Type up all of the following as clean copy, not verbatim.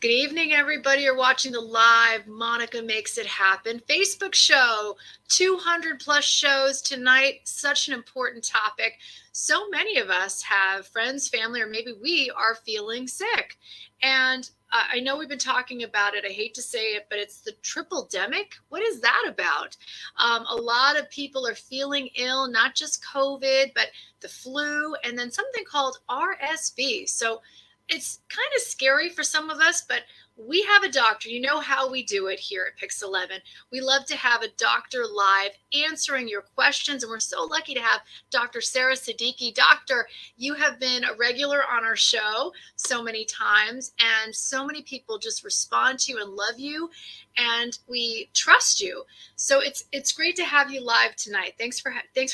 Good evening, everybody. You're watching the live Monica Makes It Happen Facebook show. 200 plus shows tonight. Such an important topic. So many of us have friends, family, or maybe we are feeling sick. And I know we've been talking about it. I hate to say it, but it's the triple-demic. What is that about? A lot of people are feeling ill, not just COVID, but the flu, and then something called RSV. So it's kind of scary for some of us, but we have a doctor. You know how we do it here at Pix 11. We love to have a doctor live answering your questions, and we're so lucky to have Dr. Sara Siddiqui. Doctor, you have been a regular on our show so many times, and so many people just respond to you and love you, and we trust you. So it's great to have you live tonight. Thanks for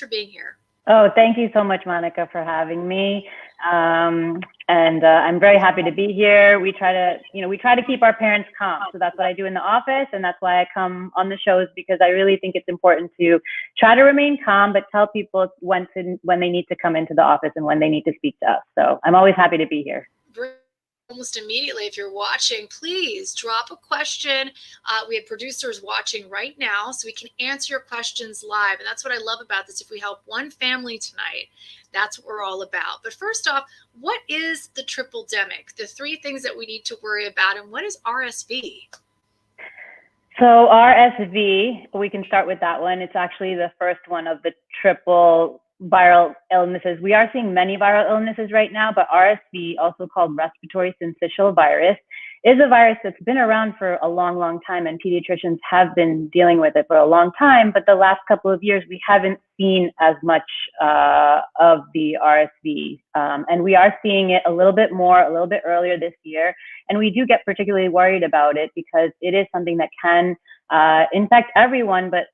being here. Oh, thank you so much, Monica, for having me. I'm very happy to be here. We try to keep our parents calm. So that's what I do in the office. And that's why I come on the shows, because I really think it's important to try to remain calm, but tell people when they need to come into the office and when they need to speak to us. So I'm always happy to be here. Almost immediately, if you're watching, please drop a question. We have producers watching right now, so we can answer your questions live. And that's what I love about this. If we help one family tonight, that's what we're all about. But first off, what is the triple-demic? The three things that we need to worry about, and what is RSV? So RSV, we can start with that one. It's actually the first one of the triple viral illnesses. We are seeing many viral illnesses right now, but RSV, also called respiratory syncytial virus, is a virus that's been around for a long, long time, and pediatricians have been dealing with it for a long time. But the last couple of years, we haven't seen as much of the RSV, and we are seeing it a little bit earlier this year. And we do get particularly worried about it because it is something that can infect everyone, but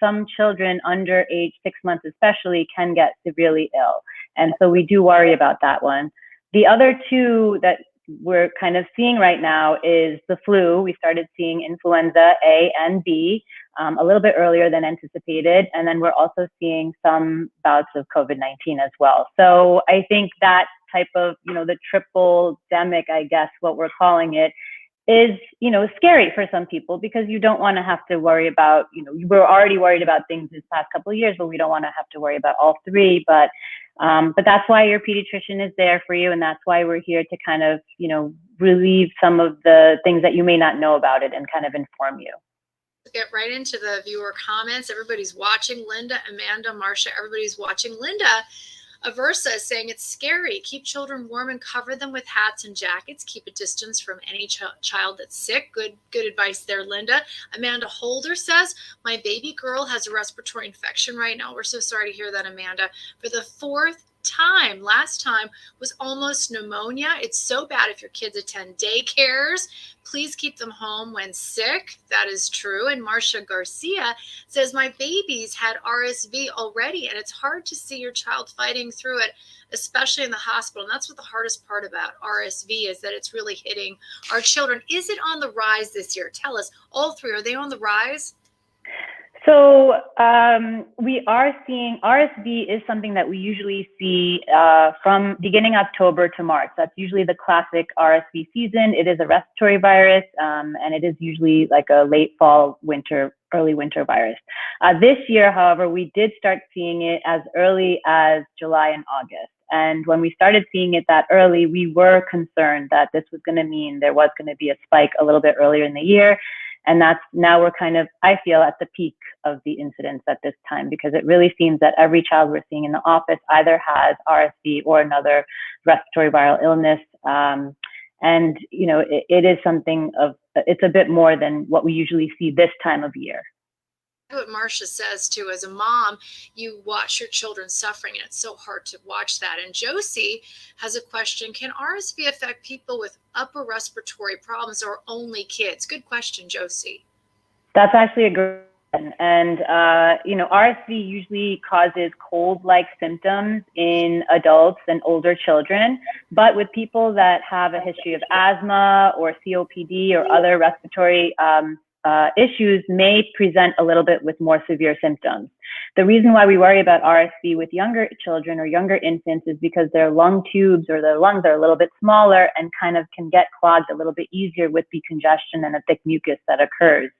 some children under age 6 months especially can get severely ill. And so we do worry about that one. The other two that we're kind of seeing right now is the flu. We started seeing influenza A and B a little bit earlier than anticipated. And then we're also seeing some bouts of COVID-19 as well. So I think that type of, the triple-demic, I guess what we're calling it, is, scary for some people, because you don't want to have to worry about, we're already worried about things this past couple of years, but we don't want to have to worry about all three. But that's why your pediatrician is there for you. And that's why we're here to kind of, relieve some of the things that you may not know about it and kind of inform you. Get right into the viewer comments. Everybody's watching. Linda, Amanda, Marcia, everybody's watching. Linda Aversa is saying it's scary. Keep children warm and cover them with hats and jackets. Keep a distance from any child that's sick. Good advice there, Linda. Amanda Holder says, my baby girl has a respiratory infection right now. We're so sorry to hear that, Amanda. For the fourth time, last time was almost pneumonia. It's so bad if your kids attend daycares. Please keep them home when sick. That is true. And Marcia Garcia says, my babies had RSV already, and it's hard to see your child fighting through it, especially in the hospital. And that's what the hardest part about RSV is, that it's really hitting our children. Is it on the rise this year? Tell us, all three, are they on the rise? So we are seeing RSV is something that we usually see from beginning October to March. That's usually the classic RSV season. It is a respiratory virus, and it is usually like a late fall, early winter virus. This year, however, we did start seeing it as early as July and August. And when we started seeing it that early, we were concerned that this was going to mean there was going to be a spike a little bit earlier in the year. And that's now we're kind of, I feel, at the peak of the incidence at this time, because it really seems that every child we're seeing in the office either has RSV or another respiratory viral illness. And, it is something it's a bit more than what we usually see this time of year. What Marcia says too, as a mom, you watch your children suffering, and it's so hard to watch that. And Josie has a question: can RSV affect people with upper respiratory problems or only kids? Good question, Josie. That's actually a great question. And RSV usually causes cold-like symptoms in adults and older children, but with people that have a history of asthma or COPD or other respiratory issues may present a little bit with more severe symptoms. The reason why we worry about RSV with younger children or younger infants is because their lung tubes or their lungs are a little bit smaller and kind of can get clogged a little bit easier with the congestion and a thick mucus that occurs.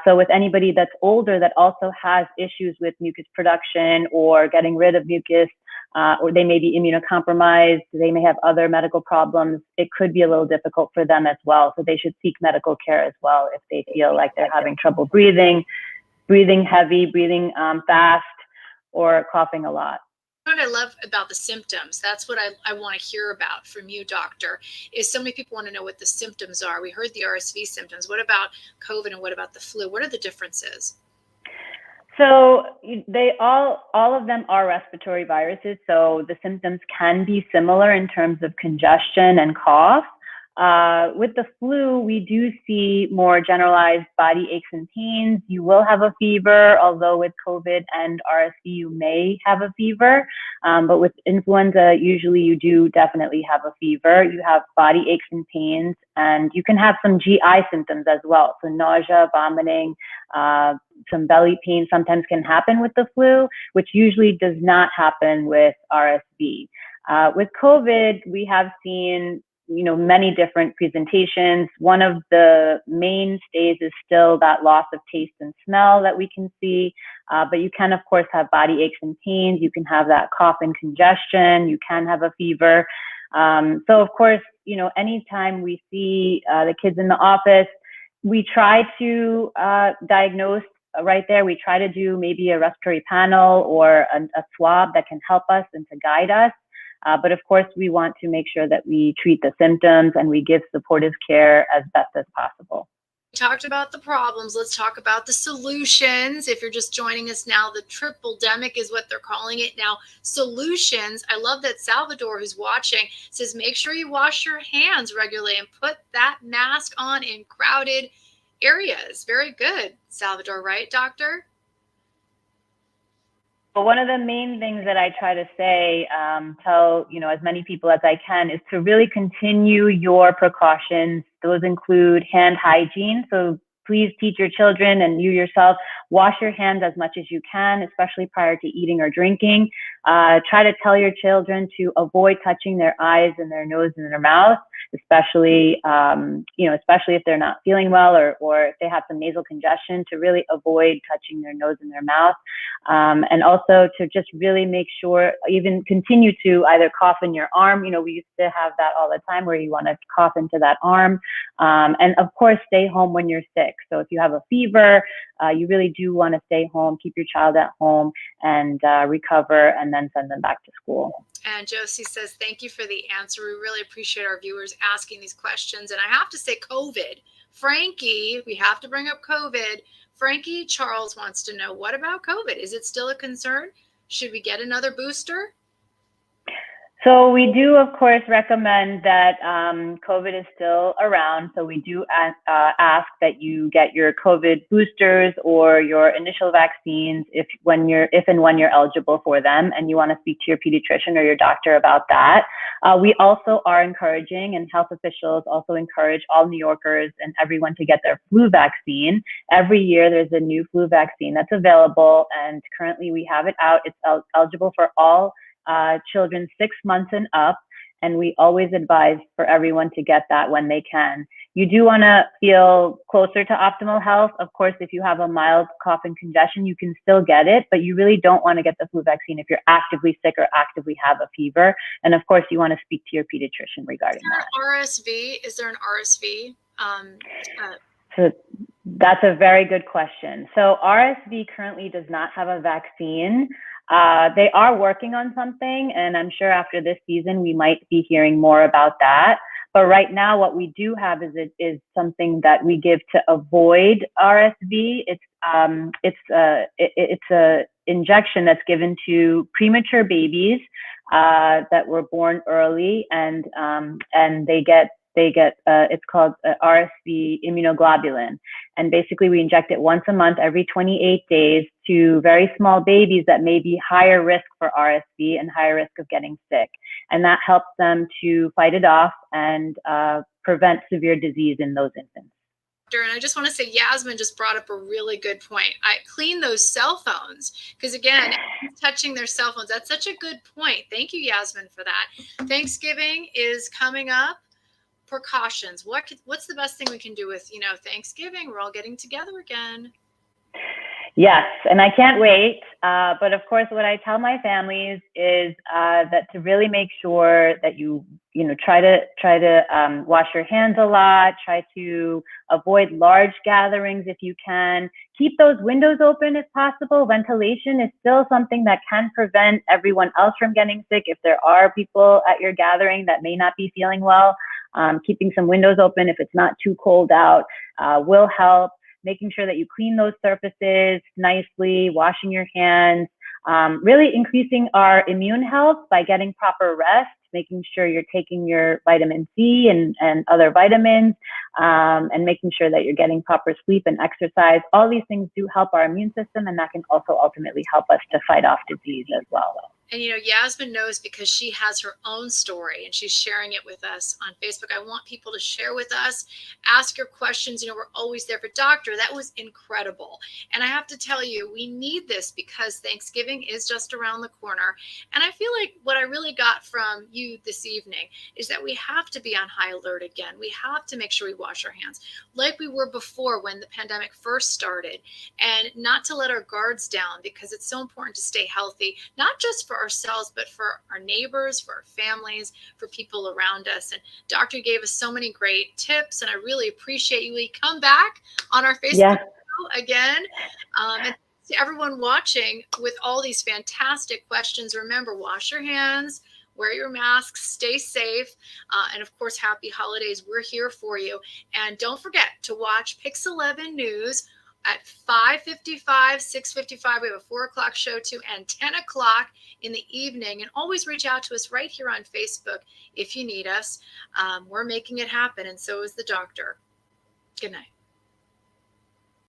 So with anybody that's older that also has issues with mucus production or getting rid of mucus, or they may be immunocompromised, they may have other medical problems, it could be a little difficult for them as well. So they should seek medical care as well if they feel like they're having trouble breathing heavy, breathing fast, or coughing a lot. What I love about the symptoms, that's what I want to hear about from you, doctor, is so many people want to know what the symptoms are. We heard the RSV symptoms. What about COVID and what about the flu? What are the differences? So they all of them are respiratory viruses. So the symptoms can be similar in terms of congestion and cough. With the flu, we do see more generalized body aches and pains. You will have a fever, although with COVID and RSV, you may have a fever. But with influenza, usually you do definitely have a fever. You have body aches and pains, and you can have some GI symptoms as well. So nausea, vomiting, some belly pain sometimes can happen with the flu, which usually does not happen with RSV. With COVID, we have seen many different presentations. One of the mainstays is still that loss of taste and smell that we can see, but you can, of course, have body aches and pains. You can have that cough and congestion. You can have a fever. So, of course, anytime we see the kids in the office, we try to diagnose right there. We try to do maybe a respiratory panel or a swab that can help us and to guide us. But of course, we want to make sure that we treat the symptoms and we give supportive care as best as possible. We talked about the problems. Let's talk about the solutions. If you're just joining us now, the triple-demic is what they're calling it now. Solutions. I love that Salvador, who's watching, says make sure you wash your hands regularly and put that mask on in crowded areas. Very good, Salvador, right, doctor? Well, one of the main things that I try to say, tell as many people as I can, is to really continue your precautions. Those include hand hygiene. So please teach your children and you yourself, wash your hands as much as you can, especially prior to eating or drinking. Try to tell your children to avoid touching their eyes and their nose and their mouth, especially if they're not feeling well or if they have some nasal congestion, to really avoid touching their nose and their mouth. And also to just really make sure, even continue to either cough in your arm. We used to have that all the time where you want to cough into that arm. And of course, stay home when you're sick. So if you have a fever, you really do want to stay home, keep your child at home and recover, and then send them back to school. And Josie says, thank you for the answer. We really appreciate our viewers asking these questions. And I have to say COVID. Frankie, we have to bring up COVID. Frankie Charles wants to know, what about COVID? Is it still a concern? Should we get another booster? So we do, of course, recommend that COVID is still around. So we do ask that you get your COVID boosters or your initial vaccines if and when you're eligible for them, and you want to speak to your pediatrician or your doctor about that. We also are encouraging, and health officials also encourage all New Yorkers and everyone to get their flu vaccine. Every year there's a new flu vaccine that's available, and currently we have it out. It's eligible for all children 6 months and up, and we always advise for everyone to get that when they can. You do want to feel closer to optimal health. Of course, if you have a mild cough and congestion, you can still get it, but you really don't want to get the flu vaccine if you're actively sick or actively have a fever. And of course, you want to speak to your pediatrician regarding that. RSV? Is there an RSV? So that's a very good question. So RSV currently does not have a vaccine. They are working on something, and I'm sure after this season we might be hearing more about that. But right now, what we do have is something that we give to avoid RSV. It's a injection that's given to premature babies that were born early, and they get it's called RSV immunoglobulin. And basically we inject it once a month, every 28 days, to very small babies that may be higher risk for RSV and higher risk of getting sick. And that helps them to fight it off and prevent severe disease in those infants. And I just want to say, Yasmin just brought up a really good point. I clean those cell phones because, again, touching their cell phones. That's such a good point. Thank you, Yasmin, for that. Thanksgiving is coming up. Precautions. What's the best thing we can do with, Thanksgiving? We're all getting together again. Yes, and I can't wait. But of course, what I tell my families is that to really make sure that you try to wash your hands a lot. Try to avoid large gatherings if you can. Keep those windows open if possible. Ventilation is still something that can prevent everyone else from getting sick. If there are people at your gathering that may not be feeling well, keeping some windows open if it's not too cold out will help. Making sure that you clean those surfaces nicely, washing your hands, really increasing our immune health by getting proper rest, making sure you're taking your vitamin C and other vitamins, and making sure that you're getting proper sleep and exercise. All these things do help our immune system, and that can also ultimately help us to fight off disease as well. And, Yasmin knows because she has her own story and she's sharing it with us on Facebook. I want people to share with us, ask your questions. We're always there. But doctor, that was incredible. And I have to tell you, we need this because Thanksgiving is just around the corner. And I feel like what I really got from you this evening is that we have to be on high alert again. We have to make sure we wash our hands like we were before when the pandemic first started, and not to let our guards down because it's so important to stay healthy, not just for ourselves, but for our neighbors, for our families, for people around us. And Doctor gave us so many great tips, and I really appreciate you. Come back on our Facebook show again. And to everyone watching with all these fantastic questions, remember, wash your hands, wear your masks, stay safe, and of course, happy holidays. We're here for you. And don't forget to watch Pix 11 News at 5:55, 6:55. We have a 4 o'clock show too, and 10 o'clock in the evening. And always reach out to us right here on Facebook if you need us. We're making it happen, and so is the doctor. Good night.